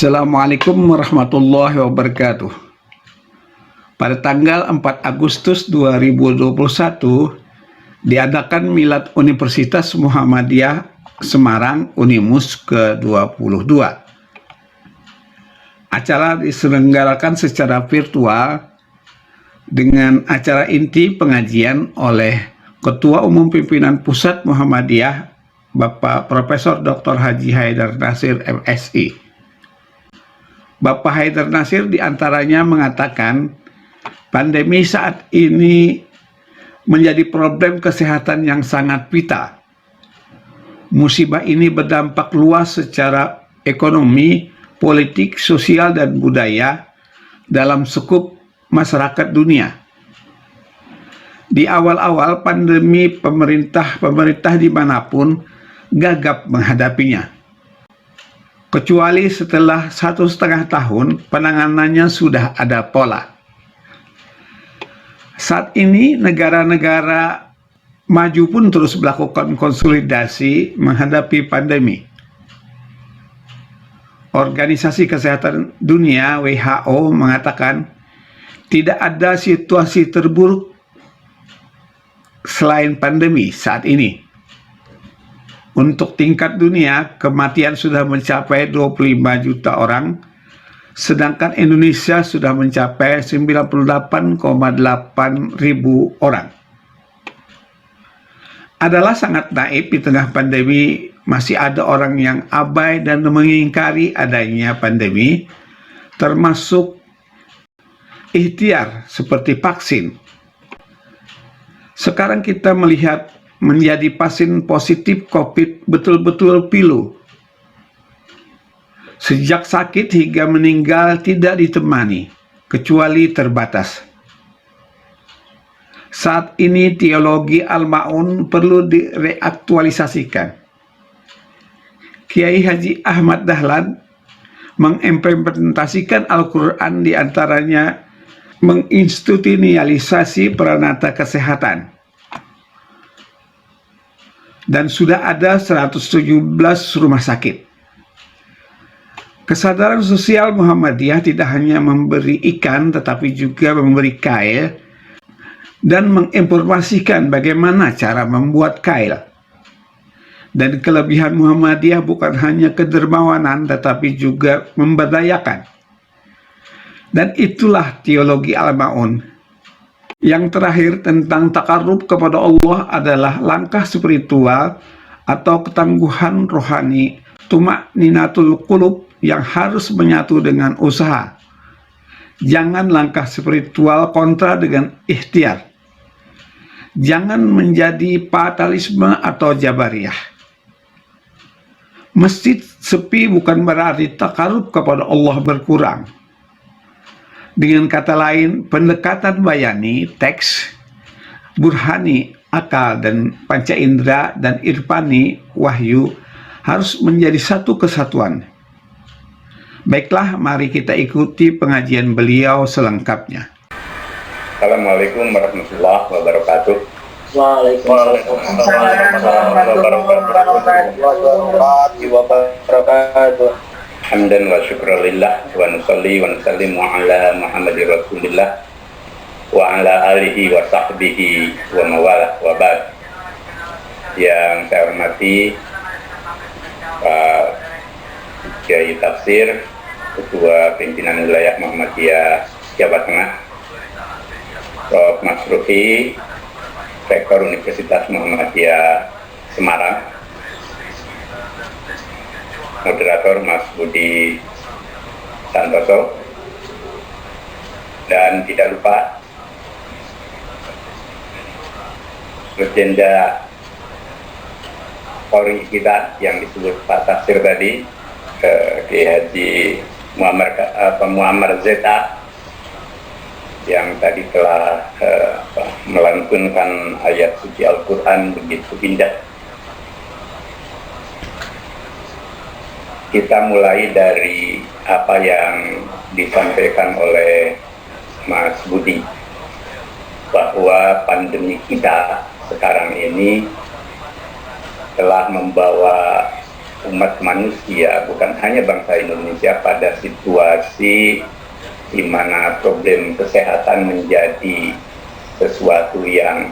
Assalamualaikum warahmatullahi wabarakatuh. Pada tanggal 4 Agustus 2021 diadakan Milad Universitas Muhammadiyah Semarang Unimus ke-22. Acara diselenggarakan secara virtual dengan acara inti pengajian oleh Ketua Umum Pimpinan Pusat Muhammadiyah Bapak Profesor Dr. Haji Haidar Nasir MSI. Bapak Haidar Nasir diantaranya mengatakan pandemi saat ini menjadi problem kesehatan yang sangat vital. Musibah ini berdampak luas secara ekonomi, politik, sosial, dan budaya dalam skup masyarakat dunia. Di awal-awal pandemi, pemerintah dimanapun gagap menghadapinya. Kecuali setelah 1,5 tahun penanganannya sudah ada pola. Saat ini negara-negara maju pun terus melakukan konsolidasi menghadapi pandemi. Organisasi Kesehatan Dunia WHO mengatakan tidak ada situasi terburuk selain pandemi saat ini. Untuk tingkat dunia, kematian sudah mencapai 25 juta orang, sedangkan Indonesia sudah mencapai 98,8 ribu orang. Adalah sangat naif di tengah pandemi masih ada orang yang abai dan mengingkari adanya pandemi, termasuk ikhtiar seperti vaksin. Sekarang kita melihat menjadi pasien positif COVID betul-betul pilu. Sejak sakit hingga meninggal tidak ditemani, kecuali terbatas. Saat ini teologi Al-Ma'un perlu direaktualisasikan. Kiai Haji Ahmad Dahlan mengimplementasikan Al-Quran diantaranya menginstitusionalisasi peranata kesehatan. Dan sudah ada 117 rumah sakit. Kesadaran sosial Muhammadiyah tidak hanya memberi ikan tetapi juga memberi kail dan menginformasikan bagaimana cara membuat kail. Dan kelebihan Muhammadiyah bukan hanya kedermawanan tetapi juga memberdayakan. Dan itulah teologi Al-Ma'un. Yang terakhir tentang takarrub kepada Allah adalah langkah spiritual atau ketangguhan rohani, tumakninatul qulub yang harus menyatu dengan usaha. Jangan langkah spiritual kontra dengan ikhtiar. Jangan menjadi fatalisme atau jabariyah. Masjid sepi bukan berarti takarrub kepada Allah berkurang. Dengan kata lain, pendekatan bayani, teks, burhani, akal, dan panca indera, dan irfani, wahyu, harus menjadi satu kesatuan. Baiklah, mari kita ikuti pengajian beliau selengkapnya. Assalamualaikum warahmatullahi wabarakatuh. Waalaikumsalam warahmatullahi wabarakatuh. Hamdan wa syukrulillah wa nusalli wa nusallimu ala Muhammadir Rasulillah wa ala alihi wa sahbihi wa mawalah wa ba'd. Yang saya hormati Pak Kiai Tafsir, Ketua Pimpinan Wilayah Muhammadiyah Jawa Tengah, Prof. Masruhi, Rektor Universitas Muhammadiyah Semarang, Moderator Mas Budi Santoso, dan tidak lupa legenda Polri kita yang disebut Pak Tafsir tadi, Kiai Haji Muammar Zeta, yang tadi telah melantunkan ayat suci Al-Quran begitu indah. Kita mulai dari apa yang disampaikan oleh Mas Budi, bahwa pandemi kita sekarang ini telah membawa umat manusia, bukan hanya bangsa Indonesia, pada situasi di mana problem kesehatan menjadi sesuatu yang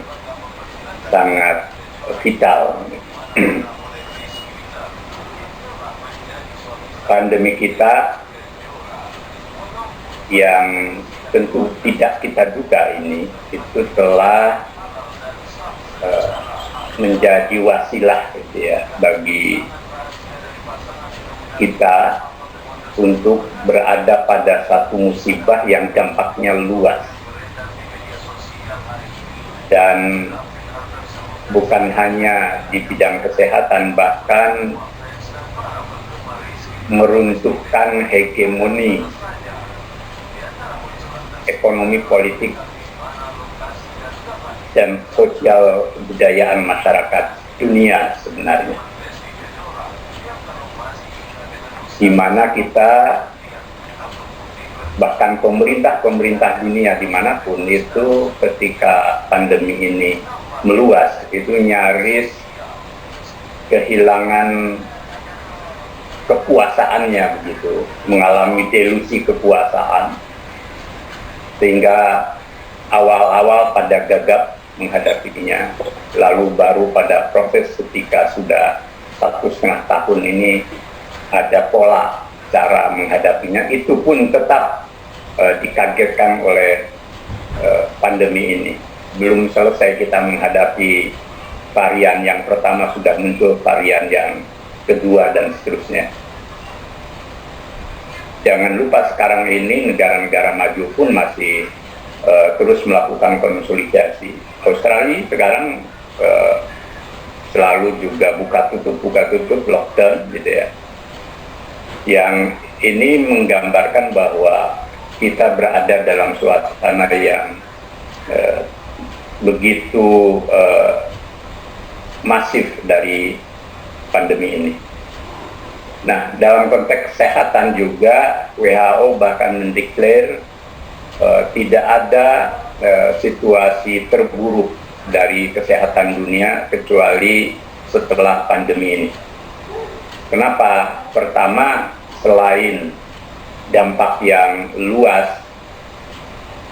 sangat vital. Pandemi kita yang tentu tidak kita duga ini itu telah menjadi wasilah gitu ya, bagi kita untuk berada pada satu musibah yang dampaknya luas dan bukan hanya di bidang kesehatan, bahkan meruntuhkan hegemoni ekonomi, politik, dan sosial kebudayaan masyarakat dunia sebenarnya, di mana kita bahkan pemerintah dunia dimanapun itu ketika pandemi ini meluas itu nyaris kehilangan kekuasaannya begitu, mengalami delusi kekuasaan, sehingga awal-awal pada gagap menghadapinya, lalu baru pada proses ketika sudah 1,5 tahun ini ada pola cara menghadapinya, itu pun tetap dikagetkan oleh pandemi ini. Belum selesai kita menghadapi varian yang pertama, sudah muncul varian yang kedua dan seterusnya. Jangan lupa sekarang ini negara-negara maju pun masih terus melakukan konsolidasi. Australia sekarang selalu juga buka tutup lockdown gitu ya. Yang ini menggambarkan bahwa kita berada dalam suasana yang begitu masif dari pandemi ini. Nah, dalam konteks kesehatan juga WHO bahkan mendeklar tidak ada situasi terburuk dari kesehatan dunia kecuali setelah pandemi ini. Kenapa? Pertama, selain dampak yang luas,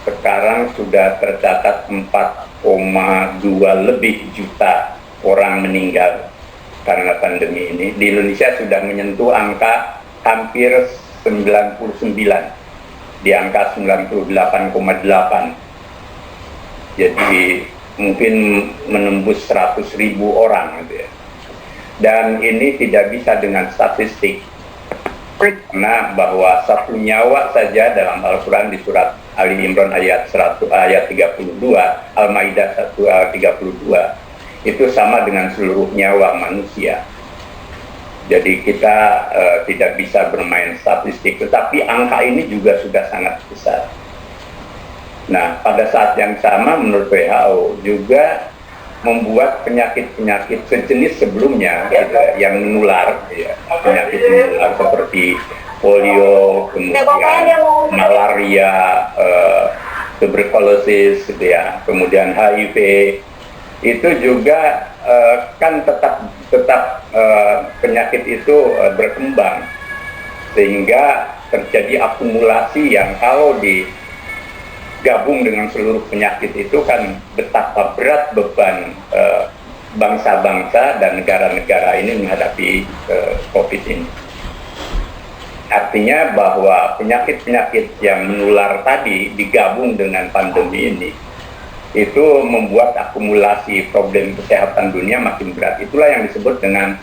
sekarang sudah tercatat 4,2 lebih juta orang meninggal karena pandemi ini. Di Indonesia sudah menyentuh angka hampir 99, di angka 98,8. Jadi mungkin menembus 100.000 orang gitu ya. Dan ini tidak bisa dengan statistik, karena bahwa satu nyawa saja dalam Al-Quran di surat Ali Imran ayat 32, Al-Maidah 1 ayat 32, itu sama dengan seluruh nyawa manusia. Jadi kita tidak bisa bermain statistik, tetapi angka ini juga sudah sangat besar. Nah, pada saat yang sama menurut WHO juga membuat penyakit-penyakit sejenis sebelumnya yang menular, ya, penyakit menular seperti polio, kemudian malaria, tuberkulosis, gitu ya, kemudian HIV, itu juga kan tetap penyakit itu berkembang, sehingga terjadi akumulasi yang kalau digabung dengan seluruh penyakit itu kan betapa berat beban bangsa-bangsa dan negara-negara ini menghadapi COVID ini. Artinya bahwa penyakit-penyakit yang menular tadi digabung dengan pandemi ini, itu membuat akumulasi problem kesehatan dunia makin berat. Itulah yang disebut dengan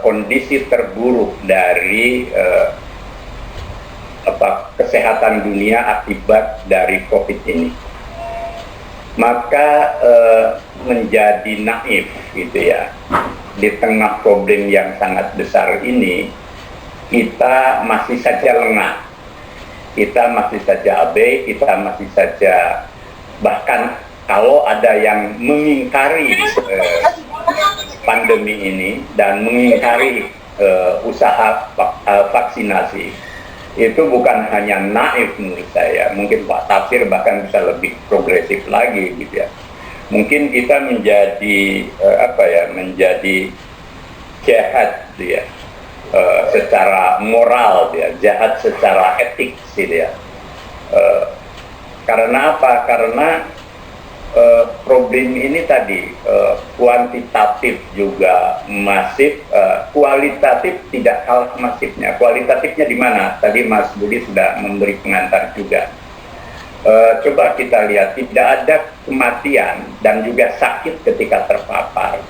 kondisi terburuk dari kesehatan dunia akibat dari COVID ini. Maka menjadi naif gitu ya, di tengah problem yang sangat besar ini kita masih saja lengah, kita masih saja abai, kita masih saja, bahkan kalau ada yang mengingkari pandemi ini dan mengingkari usaha vaksinasi, itu bukan hanya naif menurut saya. Mungkin Pak Tafsir bahkan bisa lebih progresif lagi gitu ya. Mungkin kita menjadi menjadi jahat gitu ya, secara moral, ya, jahat secara etik, gitu ya. Karena apa? Karena problem ini tadi kuantitatif juga masif, kualitatif tidak kalah masifnya. Kualitatifnya di mana? Tadi Mas Budi sudah memberi pengantar juga. Coba kita lihat, tidak ada kematian dan juga sakit ketika terpapar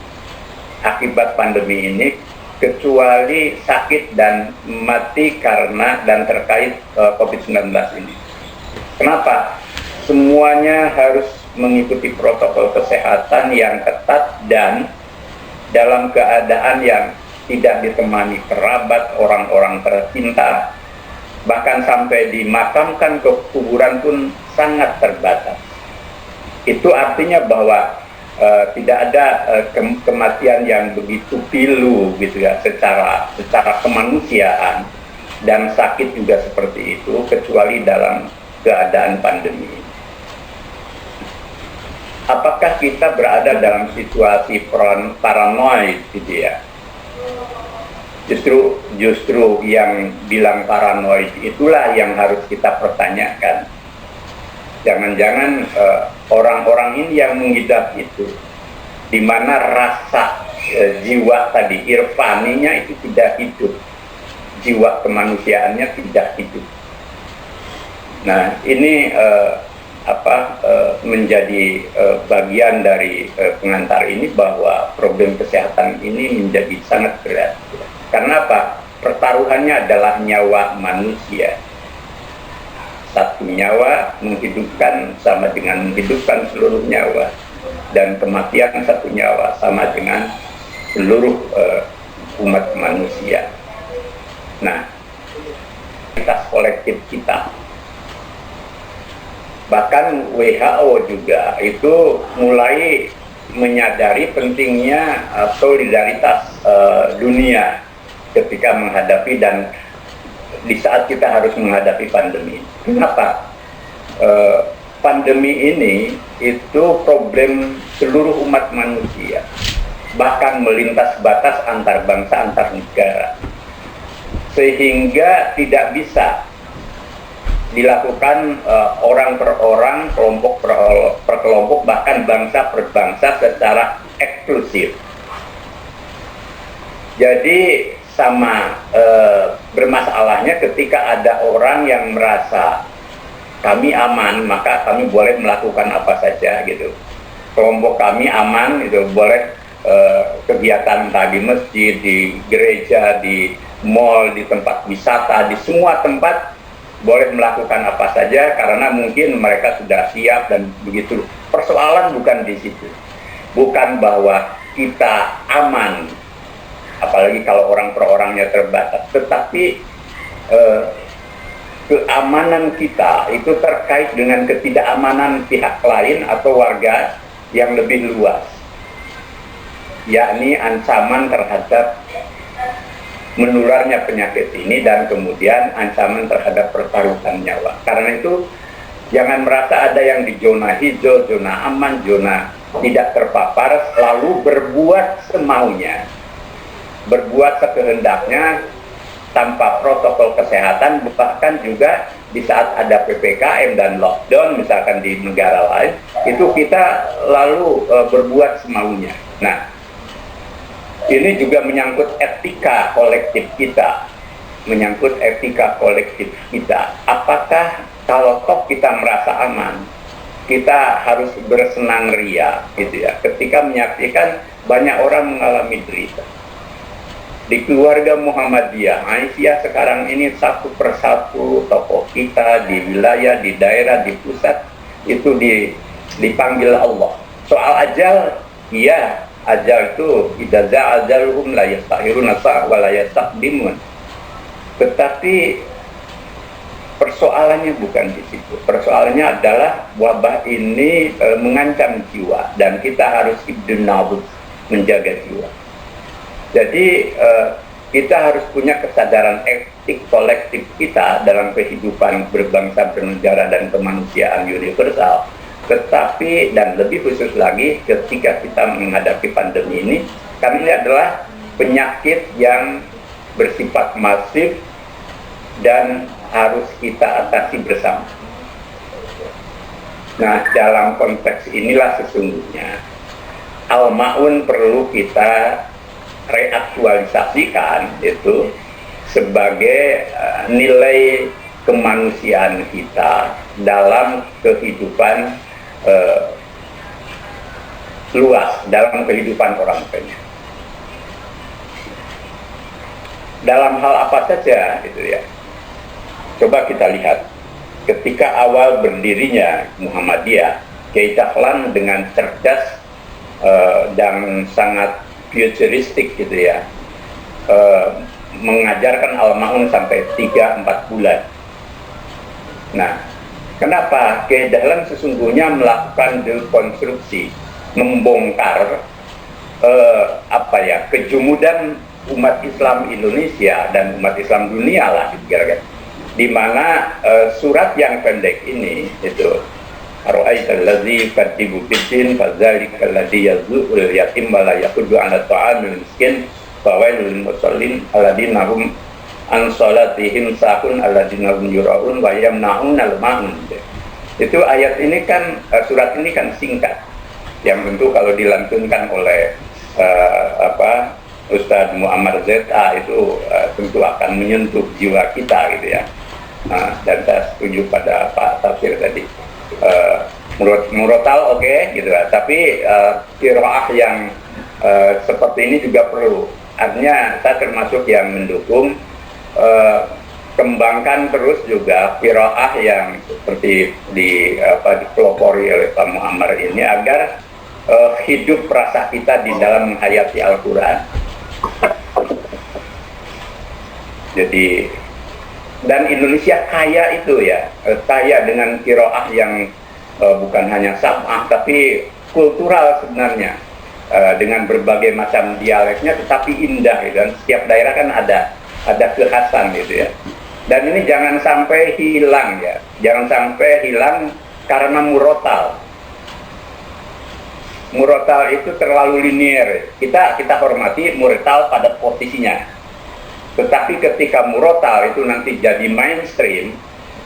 akibat pandemi ini, kecuali sakit dan mati karena dan terkait COVID-19 ini. Kenapa? Semuanya harus mengikuti protokol kesehatan yang ketat dan dalam keadaan yang tidak ditemani kerabat, orang-orang tercinta, bahkan sampai dimakamkan ke kuburan pun sangat terbatas. Itu artinya bahwa tidak ada kematian yang begitu pilu, gitu ya, secara kemanusiaan, dan sakit juga seperti itu, kecuali dalam keadaan pandemi. Apakah kita berada dalam situasi paranoid, gitu ya? Justru yang bilang paranoid itulah yang harus kita pertanyakan. Jangan-jangan orang-orang ini yang mengidap itu, di mana rasa jiwa tadi, irfaninya itu tidak hidup, jiwa kemanusiaannya tidak hidup. Nah, ini menjadi bagian dari pengantar ini, bahwa problem kesehatan ini menjadi sangat berat. Karena apa? Pertaruhannya adalah nyawa manusia. Satu nyawa menghidupkan sama dengan menghidupkan seluruh nyawa, dan kematian satu nyawa sama dengan seluruh umat manusia. Nah, kita kolektif kita. Bahkan WHO juga itu mulai menyadari pentingnya solidaritas dunia ketika menghadapi dan di saat kita harus menghadapi pandemi. Kenapa? Pandemi ini itu problem seluruh umat manusia, bahkan melintas batas antar bangsa, antar negara, sehingga tidak bisa dilakukan orang per orang, kelompok per kelompok, bahkan bangsa per bangsa secara eksklusif. Jadi sama bermasalahnya ketika ada orang yang merasa kami aman, maka kami boleh melakukan apa saja, gitu. Kelompok kami aman, itu boleh kegiatan di masjid, di gereja, di mall, di tempat wisata, di semua tempat boleh melakukan apa saja karena mungkin mereka sudah siap dan begitu. Persoalan bukan di situ, bukan bahwa kita aman, apalagi kalau orang per orangnya terbatas, tetapi keamanan kita itu terkait dengan ketidakamanan pihak lain atau warga yang lebih luas, yakni ancaman terhadap menularnya penyakit ini dan kemudian ancaman terhadap pertaruhan nyawa. Karena itu jangan merasa ada yang di zona hijau, zona aman, zona tidak terpapar, lalu berbuat semaunya, berbuat sekehendaknya tanpa protokol kesehatan. Bahkan juga di saat ada PPKM dan lockdown misalkan di negara lain, itu kita lalu berbuat semaunya. Nah, ini juga menyangkut etika kolektif kita, Apakah kalau toh kita merasa aman, kita harus bersenang ria, gitu ya, ketika menyaksikan banyak orang mengalami derita. Di keluarga Muhammadiyah, Aisyah sekarang ini satu persatu tokoh kita di wilayah, di daerah, di pusat itu dipanggil Allah. Soal ajal, iya. Ajal itu idza ajaluhum la yastakhiruna wa la yastaqdimun. Tetapi persoalannya bukan di situ. Persoalannya adalah wabah ini mengancam jiwa dan kita harus ibdunabus, menjaga jiwa. Jadi kita harus punya kesadaran etik kolektif kita dalam kehidupan berbangsa, bernegara dan kemanusiaan universal. Tetapi dan lebih khusus lagi ketika kita menghadapi pandemi ini, karena ini adalah penyakit yang bersifat masif dan harus kita atasi bersama. Nah, dalam konteks inilah sesungguhnya Al-Ma'un perlu kita reaktualisasikan itu sebagai nilai kemanusiaan kita dalam kehidupan luas, dalam kehidupan orang banyak. Dalam hal apa saja itu ya. Coba kita lihat ketika awal berdirinya Muhammadiyah, Kiai Dahlan dengan cerdas dan sangat futuristik gitu ya, mengajarkan Al-Ma'un sampai 3-4 bulan. Nah, kenapa Kiai Dahlan sesungguhnya melakukan dekonstruksi, membongkar kejumudan umat Islam Indonesia dan umat Islam dunia lah, kira-kira. Di mana surat yang pendek ini itu Ara'aital ladzi yukadzibu biddin fadzalikal ladzi yazul yatim wa la yaquddu 'ala ta'amil miskin fawailul lil musallin alladzina hum an salatihim sahun alladzina hum yura'un wa yamna'unal ma'un. Itu ayat ini kan, surat ini kan singkat, yang tentu kalau dilantunkan oleh Ustadz Muammar Z.A. itu tentu akan menyentuh jiwa kita gitu ya. Dan saya setuju pada Pak Tafsir tadi, murotal oke, gitu ya, tapi qiraah yang seperti ini juga perlu. Artinya saya termasuk yang mendukung kembangkan terus juga qiraah yang seperti dipelopori oleh Pak Muammar ini agar hidup rasa kita di dalam menghayati Al-Quran. Jadi, dan Indonesia kaya itu ya, kaya dengan qiraah yang bukan hanya sam'ah tapi kultural sebenarnya, dengan berbagai macam dialeknya tetapi indah gitu. Dan setiap daerah kan ada kekhasan gitu ya. Dan ini jangan sampai hilang ya, jangan sampai hilang karena murotal. Murotal itu terlalu linier. Kita hormati murotal pada posisinya. Tetapi ketika murotal itu nanti jadi mainstream,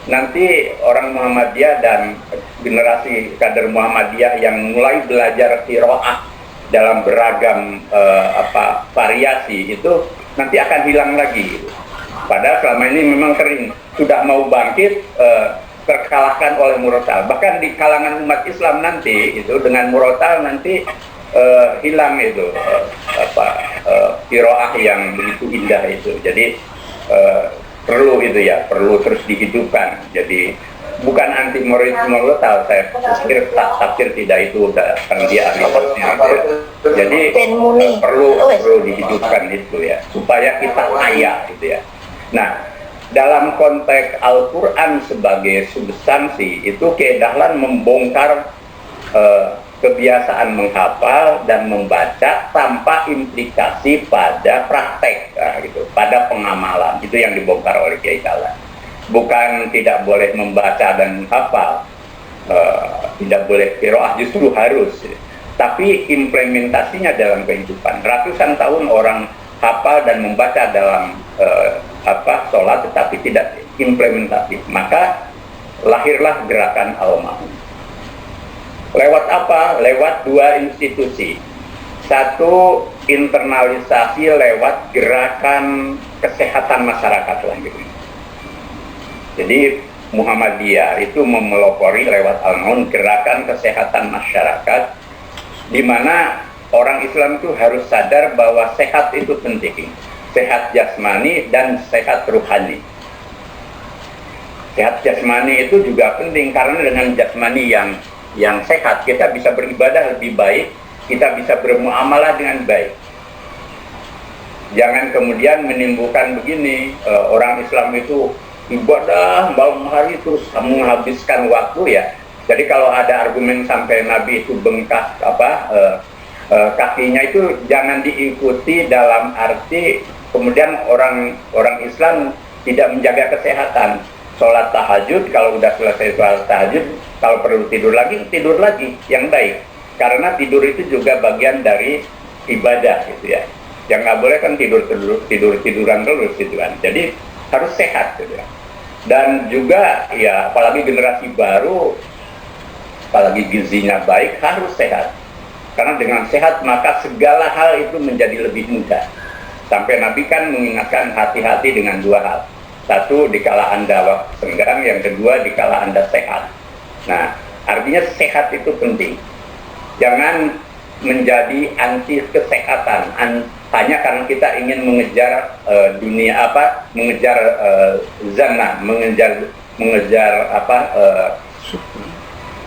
nanti orang Muhammadiyah dan generasi kader Muhammadiyah yang mulai belajar qiraah dalam beragam variasi itu nanti akan hilang lagi. Padahal selama ini memang kering, sudah mau bangkit, terkalahkan oleh murotal. Bahkan di kalangan umat Islam nanti itu dengan murotal nanti hilang itu qiraah yang begitu indah itu. Jadi perlu itu ya, perlu terus dihidupkan. Jadi bukan anti murotal, saya pikir tafsir tidak itu karena dia ahli tafsir. Jadi perlu dihidupkan itu ya, supaya kita kaya gitu ya. Nah, dalam konteks Al-Quran sebagai substansi itu Kiai Dahlan membongkar kebiasaan menghafal dan membaca tanpa implikasi pada praktek, gitu, pada pengamalan. Itu yang dibongkar oleh Kiai Dahlan. Bukan tidak boleh membaca dan menghafal, tidak boleh qiraah, justru harus. Tapi implementasinya dalam kehidupan. Ratusan tahun orang hafal dan membaca dalam sholat tetapi tidak implementatif, maka lahirlah gerakan Al-Ma'un. Lewat apa? Lewat dua institusi. Satu, internalisasi lewat gerakan kesehatan masyarakat lah gitu. Jadi Muhammadiyah itu memelopori lewat Al-Ma'un gerakan kesehatan masyarakat, di mana orang Islam itu harus sadar bahwa sehat itu penting. Sehat jasmani dan sehat ruhani. Sehat jasmani itu juga penting karena dengan jasmani yang sehat kita bisa beribadah lebih baik, kita bisa bermuamalah dengan baik. Jangan kemudian menimbulkan begini, orang Islam itu ibadah malam hari terus menghabiskan waktu ya. Jadi kalau ada argumen sampai Nabi itu bengkak kakinya, itu jangan diikuti dalam arti kemudian orang Islam tidak menjaga kesehatan. Sholat tahajud, kalau udah selesai sholat tahajud, kalau perlu tidur lagi yang baik. Karena tidur itu juga bagian dari ibadah gitu ya. Yang nggak boleh kan tiduran terus gitu kan. Jadi harus sehat gitu ya. Dan juga ya apalagi generasi baru, apalagi gizinya baik, harus sehat. Karena dengan sehat maka segala hal itu menjadi lebih mudah. Sampai Nabi kan mengingatkan hati-hati dengan dua hal. Satu, dikala Anda senggang, yang kedua, dikala Anda sehat. Nah, artinya sehat itu penting. Jangan menjadi anti kesehatan hanya karena kita ingin mengejar mengejar zana, mengejar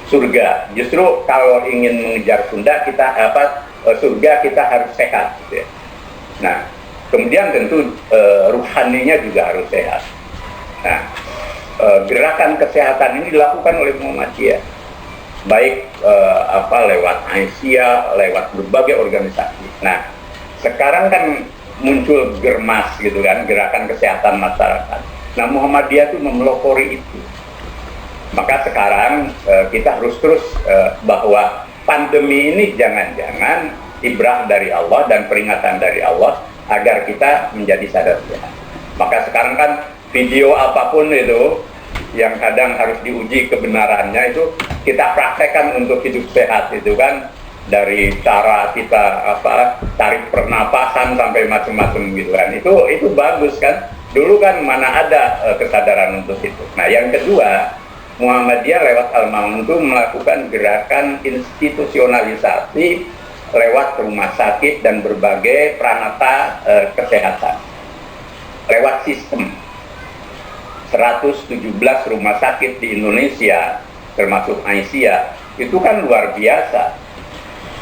surga. Justru kalau ingin mengejar surga kita harus sehat gitu ya. Nah, kemudian tentu ruhaninya juga harus sehat. Nah, gerakan kesehatan ini dilakukan oleh Muhammadiyah, baik lewat Aisyah, lewat berbagai organisasi. Nah, sekarang kan muncul Germas gitu kan, gerakan kesehatan masyarakat. Nah, Muhammadiyah itu memelopori itu. Maka sekarang kita harus terus bahwa pandemi ini jangan-jangan ibrah dari Allah dan peringatan dari Allah agar kita menjadi sadar sehat. Maka sekarang kan video apapun itu yang kadang harus diuji kebenarannya itu kita praktekkan untuk hidup sehat itu kan, dari cara kita tarik pernapasan sampai macam-macam gitu kan. Itu bagus kan. Dulu kan mana ada kesadaran untuk itu. Nah, yang kedua, Muhammadiyah lewat Al-Ma'un itu melakukan gerakan institusionalisasi lewat rumah sakit dan berbagai peranata kesehatan lewat sistem. 117 rumah sakit di Indonesia termasuk Aisyah itu kan luar biasa,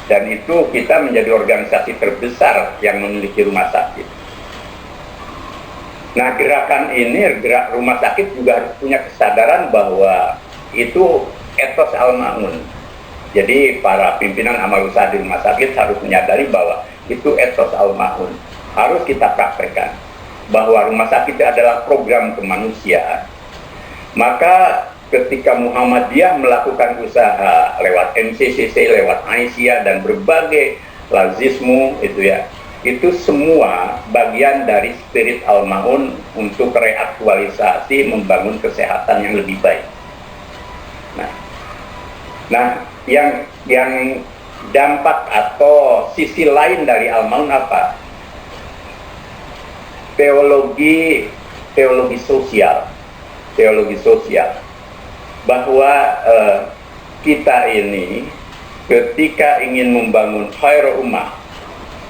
dan itu kita menjadi organisasi terbesar yang memiliki rumah sakit. Nah, gerakan ini, gerak rumah sakit juga harus punya kesadaran bahwa itu etos Al-Ma'un. Jadi para pimpinan amal usaha di rumah sakit harus menyadari bahwa itu etos Al-Ma'un. Harus kita praktekkan bahwa rumah sakit adalah program kemanusiaan. Maka ketika Muhammadiyah melakukan usaha lewat MCCC, lewat Aisyah dan berbagai lazismu itu ya, itu semua bagian dari spirit Al-Ma'un untuk reaktualisasi membangun kesehatan yang lebih baik. Nah, yang dampak atau sisi lain dari Al-Ma'un apa? Teologi sosial, bahwa kita ini ketika ingin membangun khairul ummah,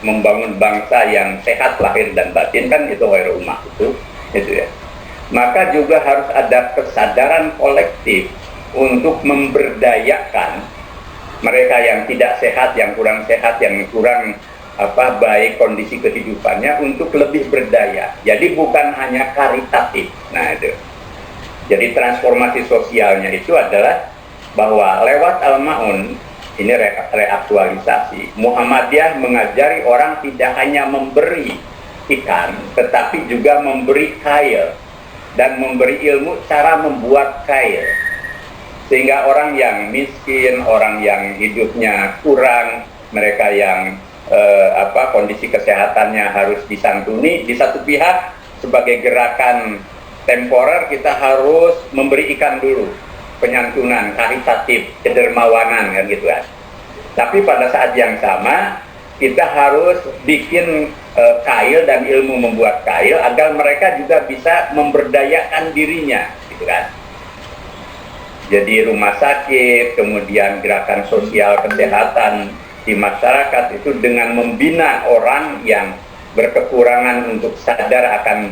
membangun bangsa yang sehat lahir dan batin, kan itu khairul ummah itu ya. Maka juga harus ada kesadaran kolektif untuk memberdayakan mereka yang tidak sehat, yang kurang sehat, yang kurang baik kondisi kehidupannya untuk lebih berdaya. Jadi bukan hanya karitatif. Nah, itu. Jadi transformasi sosialnya itu adalah bahwa lewat Al-Ma'un ini reaktualisasi. Muhammadiyah mengajari orang tidak hanya memberi ikan, tetapi juga memberi kail dan memberi ilmu cara membuat kail. Sehingga orang yang miskin, orang yang hidupnya kurang, mereka yang kondisi kesehatannya harus disantuni. Di satu pihak sebagai gerakan temporer kita harus memberi ikan dulu, penyantunan, karitatif, kedermawanan kan gitu kan. Tapi pada saat yang sama kita harus bikin kail dan ilmu membuat kail agar mereka juga bisa memberdayakan dirinya gitu kan. Jadi rumah sakit, kemudian gerakan sosial kesehatan di masyarakat itu dengan membina orang yang berkekurangan untuk sadar akan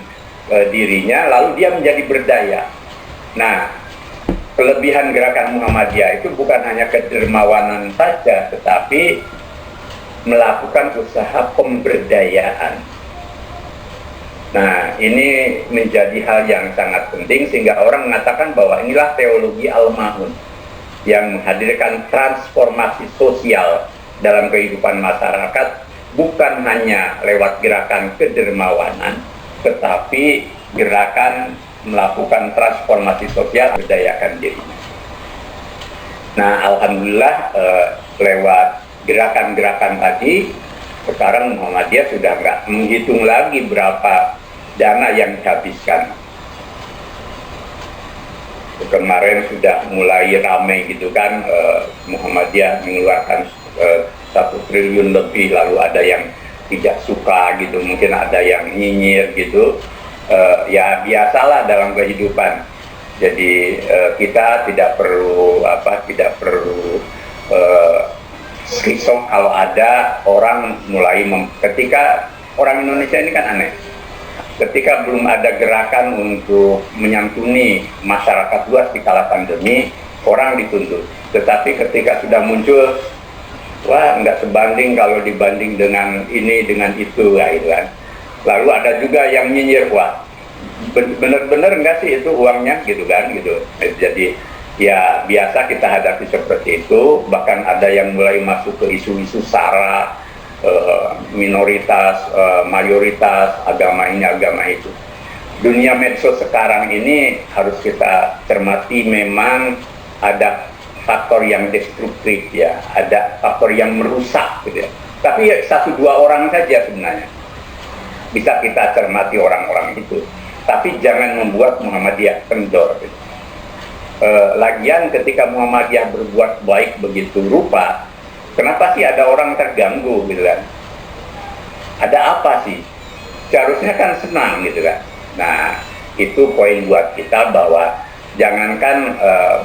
dirinya, lalu dia menjadi berdaya. Nah, kelebihan gerakan Muhammadiyah itu bukan hanya kedermawanan saja, tetapi melakukan usaha pemberdayaan. Nah, ini menjadi hal yang sangat penting sehingga orang mengatakan bahwa inilah teologi Al-Ma'un yang menghadirkan transformasi sosial dalam kehidupan masyarakat, bukan hanya lewat gerakan kedermawanan, tetapi gerakan melakukan transformasi sosial, berdayakan dirinya. Nah, alhamdulillah lewat gerakan-gerakan tadi Sekarang Muhammadiyah sudah nggak menghitung lagi berapa dana yang dihabiskan. Kemarin sudah mulai ramai gitu kan, Muhammadiyah mengeluarkan 1 triliun lebih, lalu ada yang tidak suka gitu, mungkin ada yang nyinyir gitu. Ya biasalah dalam kehidupan. Jadi kita tidak perlu risau kalau ada orang mulai ketika orang Indonesia ini kan aneh. Ketika belum ada gerakan untuk menyantuni masyarakat luas di kala pandemi, orang dituntut. Tetapi ketika sudah muncul, wah nggak sebanding kalau dibanding dengan ini, dengan itu, ya, gitu kan. Lalu ada juga yang nyinyir, wah bener-bener nggak sih itu uangnya, gitu kan, gitu. Jadi ya biasa kita hadapi seperti itu. Bahkan ada yang mulai masuk ke isu-isu SARA, minoritas, mayoritas, agama ini, agama itu. Dunia medsos sekarang ini harus kita cermati, memang ada faktor yang destruktif ya, ada faktor yang merusak gitu ya. Tapi ya, 1-2 orang saja sebenarnya bisa kita cermati orang-orang itu. Tapi jangan membuat Muhammadiyah kendor gitu. Lagian ketika Muhammadiyah berbuat baik begitu rupa, kenapa sih ada orang terganggu gitu kan? Ada apa sih? Seharusnya kan senang gitu kan. Nah, itu poin buat kita bahwa jangankan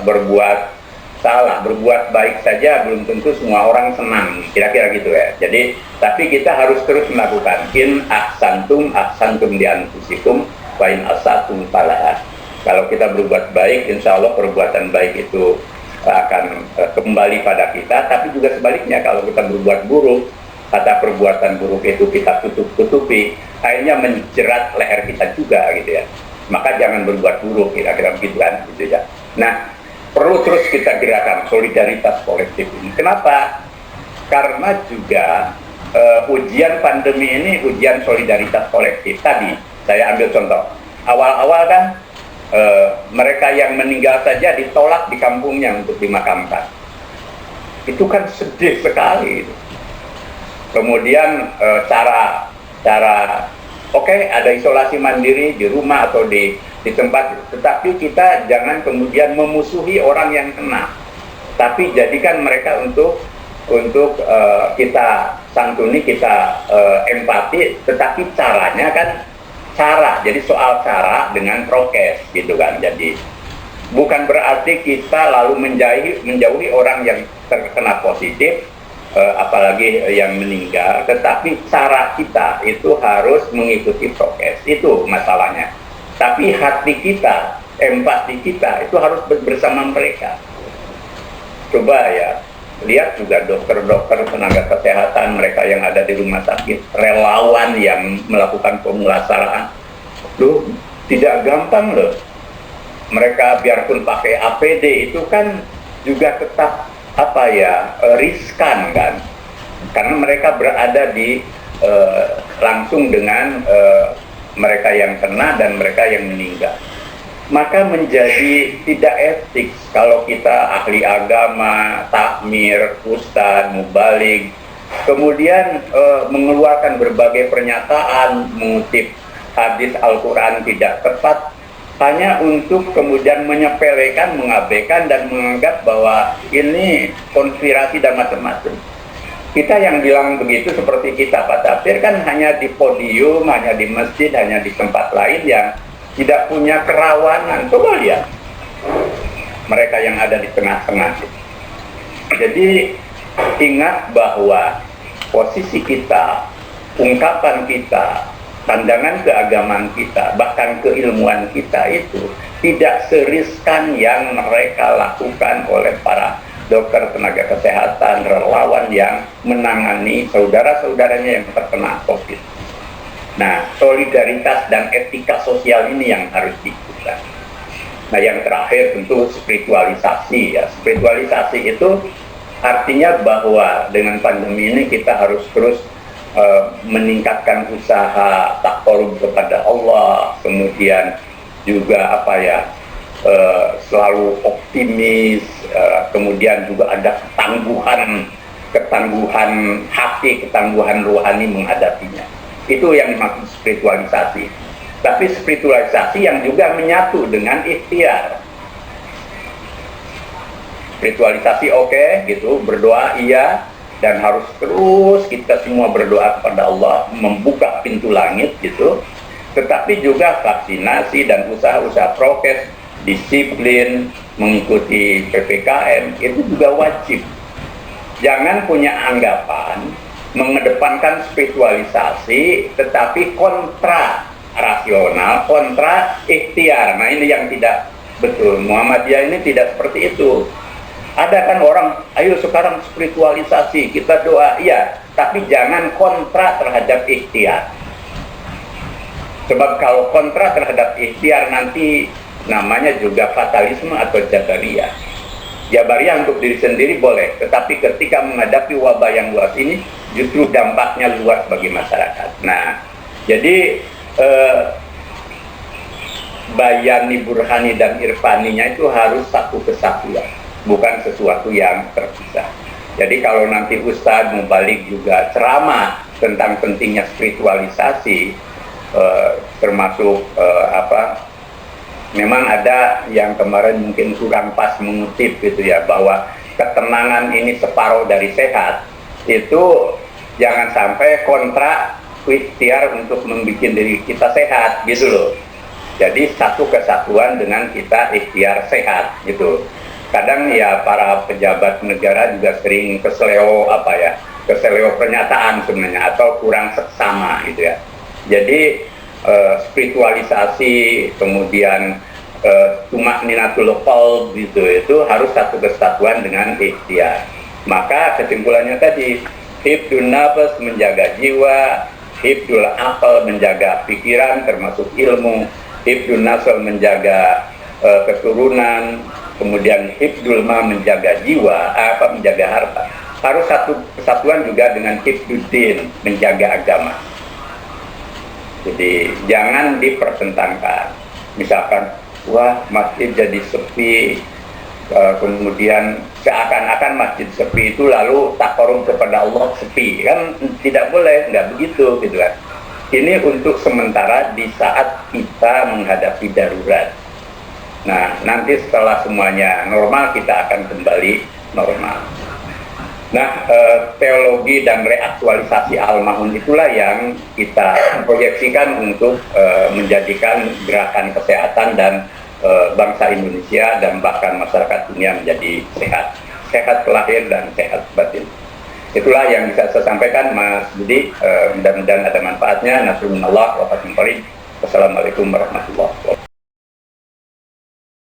berbuat salah, berbuat baik saja belum tentu semua orang senang, kira-kira gitu ya. Jadi, tapi kita harus terus melakukan ahsantum di anfusikum wa in asatum falaha. Kalau kita berbuat baik, insya Allah perbuatan baik itu akan kembali pada kita. Tapi juga sebaliknya, kalau kita berbuat buruk, kata perbuatan buruk itu kita tutupi, akhirnya menjerat leher kita juga gitu ya. Maka jangan berbuat buruk, kira-kira begitu kan, gitu ya. Nah, perlu terus kita gerakan solidaritas kolektif ini. Kenapa? Karena juga ujian pandemi ini ujian solidaritas kolektif. Tadi saya ambil contoh, awal-awal kan mereka yang meninggal saja ditolak di kampungnya untuk dimakamkan. Itu kan sedih sekali. Kemudian cara oke, ada isolasi mandiri di rumah atau di tempat, tetapi kita jangan kemudian memusuhi orang yang kena, tapi jadikan mereka untuk kita santuni, kita empati, tetapi caranya kan jadi soal cara dengan prokes gitu kan. Jadi bukan berarti kita lalu menjauhi orang yang terkena positif, apalagi yang meninggal, tetapi cara kita itu harus mengikuti prokes, itu masalahnya. Tapi hati kita, empati kita itu harus bersama mereka. Coba ya, lihat juga dokter-dokter, tenaga kesehatan, mereka yang ada di rumah sakit, relawan yang melakukan pemulasaraan. Loh, tidak gampang loh. Mereka biarpun pakai APD itu kan juga tetap riskan kan, karena mereka berada di langsung dengan mereka yang kena dan mereka yang meninggal. Maka menjadi tidak etik kalau kita ahli agama, takmir, ustadz, mubalig, kemudian mengeluarkan berbagai pernyataan, mengutip hadis Al-Quran tidak tepat, hanya untuk kemudian menyepelekan, mengabaikan, dan menganggap bahwa ini konspirasi dan macam-macam. Kita yang bilang begitu seperti kita, Pak Tafsir, kan hanya di podium, hanya di masjid, hanya di tempat lain yang tidak punya kerawanan. Coba lihat mereka yang ada di tengah-tengah. Jadi ingat bahwa posisi kita, ungkapan kita, pandangan keagamaan kita, bahkan keilmuan kita itu tidak seriskan yang mereka lakukan oleh para dokter, tenaga kesehatan, relawan yang menangani saudara-saudaranya yang terkena COVID. Nah, solidaritas dan etika sosial ini yang harus diikuti. Nah, yang terakhir tentu spiritualisasi ya. Spiritualisasi itu artinya bahwa dengan pandemi ini kita harus terus meningkatkan usaha taqarrub kepada Allah, kemudian juga selalu optimis, kemudian juga ada ketangguhan ketangguhan hati, ketangguhan rohani menghadapinya. Itu yang dimaksud spiritualisasi. Tapi spiritualisasi yang juga menyatu dengan ikhtiar. Spiritualisasi oke, gitu, berdoa iya, dan harus terus kita semua berdoa kepada Allah, membuka pintu langit, gitu. Tetapi juga vaksinasi dan usaha-usaha prokes, disiplin, mengikuti PPKM, itu juga wajib. Jangan punya anggapan mengedepankan spiritualisasi tetapi kontra rasional, kontra ikhtiar. Nah, ini yang tidak betul. Muhammadiyah ini tidak seperti itu. Ada kan orang, ayo sekarang spiritualisasi, kita doa, iya, tapi jangan kontra terhadap ikhtiar. Sebab kalau kontra terhadap ikhtiar nanti namanya juga fatalisme atau jabariyah. Jabariyah untuk diri sendiri boleh, tetapi ketika menghadapi wabah yang luas ini justru dampaknya luas bagi masyarakat. Nah, jadi bayani, burhani, dan irfaninya itu harus satu kesatuan, bukan sesuatu yang terpisah. Jadi kalau nanti Ustadz Mubalik juga ceramah tentang pentingnya spiritualisasi, termasuk memang ada yang kemarin mungkin kurang pas mengutip gitu ya, bahwa ketenangan ini separuh dari sehat, itu jangan sampai kontra ikhtiar untuk membuat diri kita sehat gitu loh. Jadi satu kesatuan dengan kita ikhtiar sehat gitu. Kadang ya para pejabat negara juga sering keseleo pernyataan sebenarnya, atau kurang seksama gitu ya. Jadi spiritualisasi, kemudian tumakninatul qalb gitu, itu harus satu kesatuan dengan ikhtiar. Maka kesimpulannya tadi, hifdun nafas menjaga jiwa, hifdul akal menjaga pikiran termasuk ilmu, hifdun nasl menjaga keturunan, kemudian hifdul ma menjaga jiwa, menjaga harta. Harus satu kesatuan juga dengan hifduddin, menjaga agama. Jadi jangan dipertentangkan. Misalkan, wah masjid jadi sepi, kemudian seakan-akan masjid sepi itu lalu takarub kepada Allah sepi, kan tidak boleh, nggak begitu gitu kan. Ini untuk sementara di saat kita menghadapi darurat. Nah, nanti setelah semuanya normal kita akan kembali normal. Nah, teologi dan reaktualisasi Al-Ma'un itulah yang kita proyeksikan untuk menjadikan gerakan kesehatan dan bangsa Indonesia dan bahkan masyarakat dunia menjadi sehat. Sehat lahir dan sehat batin. Itulah yang bisa saya sampaikan, Mas Budi. Mudah-mudahan ada manfaatnya. Nasrullah wa fathul qarib. Wassalamualaikum warahmatullahi wabarakatuh.